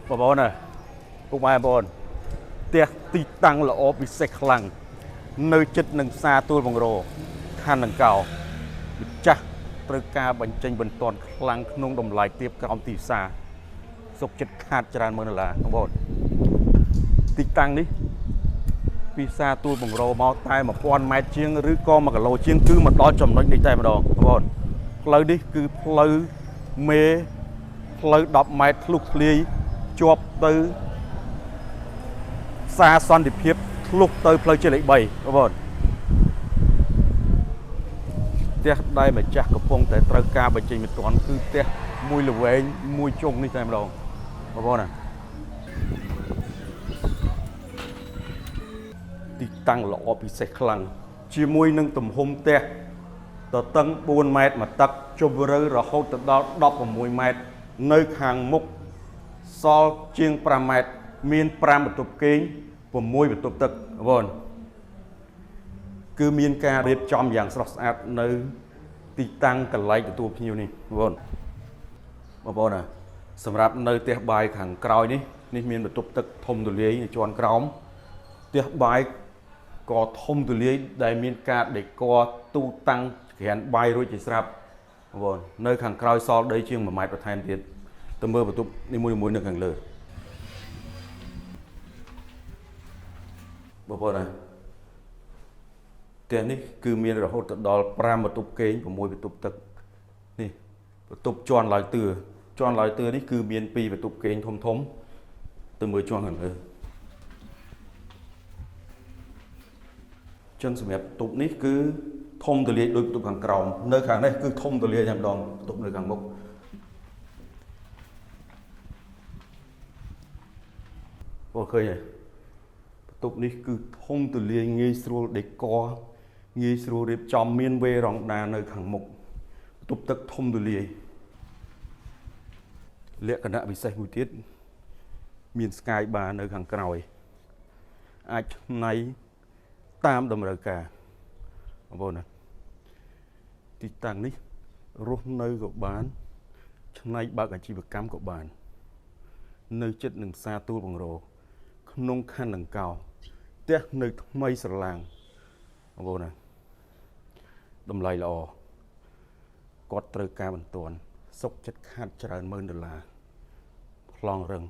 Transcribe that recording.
បងប្អូនណាពុកម៉ែបងប្អូនផ្ទះទីតាំងល្អពិសេសខ្លាំងនៅចិត្តនឹងផ្សារទួលបង្រោខណ្ឌដង្កោម្ចាស់ត្រូវការបញ្ចេញបន្ទាន់ខ្លាំងក្នុងតម្លៃទាបក្រោមទីផ្សារសុខចិត្តខាតច្រើនម៉ឺនដុល្លារបងប្អូនទីតាំងនេះពីផ្សារទួលបង្រោមកតែ1000ម៉ែត្រជាងឬក៏1គីឡូជាងគឺមកដល់ចំណុចនេះតែម្ដងបងប្អូនផ្លូវនេះគឺផ្លូវមេផ្លូវ10ម៉ែត្រធ្លុះធ្លាយជាប់ទៅផ្សារសន្តិភាពធ្លុះទៅផ្លូវជាតិលេខ3បងប្អូនផ្ទះដែលម្ចាស់កំពុងតែត្រូវការបញ្ចេញមិនទាន់គឺផ្ទះមួយល្វែងមួយជុំនេះតែម្ដងបងប្អូនណាទីតាំងល្អពិសេសខ្លាំងជាមួយនឹងទំហំផ្ទះទទឹង4ម៉ែត្រមួយទឹកជម្រៅរហូតទៅដល់16ម៉ែត្រនៅខាងមុខសល់ជាង5ម៉ែត្រមាន5បន្ទប់គេង6បន្ទប់ទឹកបងប្អូនគឺមានការរៀបចំយ៉ាងស្រស់ស្អាតនៅទីតាំងកន្លែងទទួលភ្ញៀវនេះបងប្អូនណាសម្រាប់នៅផ្ទះបាយខាងក្រោយនេះមានបន្ទប់ទឹកធំទូលាយនៅជាន់ក្រោមផ្ទះបាយក៏ធំទូលាយដែលមានការដេគ័រទូតាំងក្រានបាយរួចជាស្រាប់បងប្អូននៅខាងក្រោយសល់ដីជាង1ម៉ែត្របន្ថែមទៀតទៅមើលបន្ទប់នីមួយៗនៅខាងលើបងប្អូនណាផ្ទះនេះគឺមានរហូតដល់5បន្ទប់គេង6បន្ទប់ទឹកនេះបន្ទប់ជាន់ឡើយទឿនេះគឺមាន2បន្ទប់គេងធំទៅមើលជាន់ខាងលើចឹងសម្រាប់បន្ទប់នេះគឺធំទូលាយដូចបន្ទប់ខាងក្រោមនៅខាងនេះគឺធំទូលាយតែម្ដងបន្ទប់នៅខាងមុខអូឃើញហើយបន្ទប់នេះគឺធំទូលាយងាយស្រួលដេគ័រងាយស្រួលរៀបចំមានវេរ៉ង់ដានៅខាងមុខបន្ទប់ទឹកធំទូលាយលក្ខណៈពិសេសមួយទៀតមានស្កាយបារនៅខាងក្រោយអាចឆ្នៃតាមតម្រូវការបងប្អូនណាទីតាំងនេះរស់នៅក៏បានឆ្នៃបើកអាជីវកម្មក៏បាននៅចិត្តនឹងផ្សារទួលបង្រោក្នុងខណ្ឌដង្កោផ្ទះនៅថ្មីស្រឡាងបងប្អូនណាតម្លៃល្អគាត់ត្រូវការបន្ទាន់សុខចិត្តខាតច្រើនម៉ឺនដុល្លារប្លង់រឹង